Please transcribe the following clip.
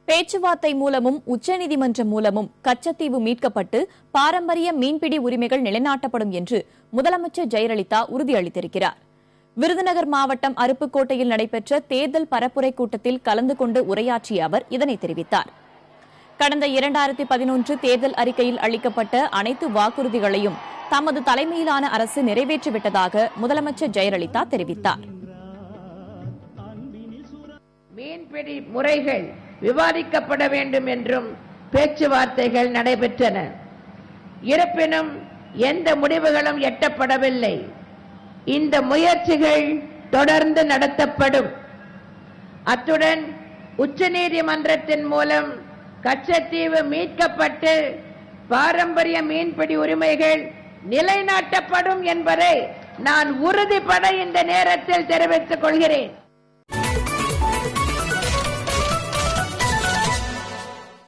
பேச்சுவார்த்தை மூலமும் உச்சநீதிமன்றம் மூலமும் கச்சத்தீவு மீட்கப்பட்டு பாரம்பரிய மீன்பிடி உரிமைகள் நிலைநாட்டப்படும் என்று முதலமைச்சர் ஜெயலலிதா உறுதியளித்திருக்கிறார். விருதுநகர் மாவட்டம் அருப்புக்கோட்டையில் நடைபெற்ற தேர்தல் பரப்புரை கூட்டத்தில் கலந்து கொண்டு உரையாற்றிய அவர் இதனை தெரிவித்தார். கடந்த 2011 தேர்தல் அறிக்கையில் அளிக்கப்பட்ட அனைத்து வாக்குறுதிகளையும் தமது தலைமையிலான அரசு நிறைவேற்றிவிட்டதாக முதலமைச்சர் ஜெயலலிதா தெரிவித்தார். மீன்பிடி முறைகள் விவாதிக்கப்பட வேண்டும் என்றும் பேச்சுவார்த்தைகள் நடைபெற்றன. இருப்பினும் எந்த முடிவுகளும் எட்டப்படவில்லை. இந்த முயற்சிகள் தொடர்ந்து நடத்தப்படும். அத்துடன் உச்சநீதிமன்றத்தின் மூலம் கச்சத்தீவு மீட்கப்பட்டு பாரம்பரிய மீன்பிடி உரிமைகள் நிலைநாட்டப்படும் என்பதை நான் உறுதிபட இந்த நேரத்தில் தெரிவித்துக் கொள்கிறேன்.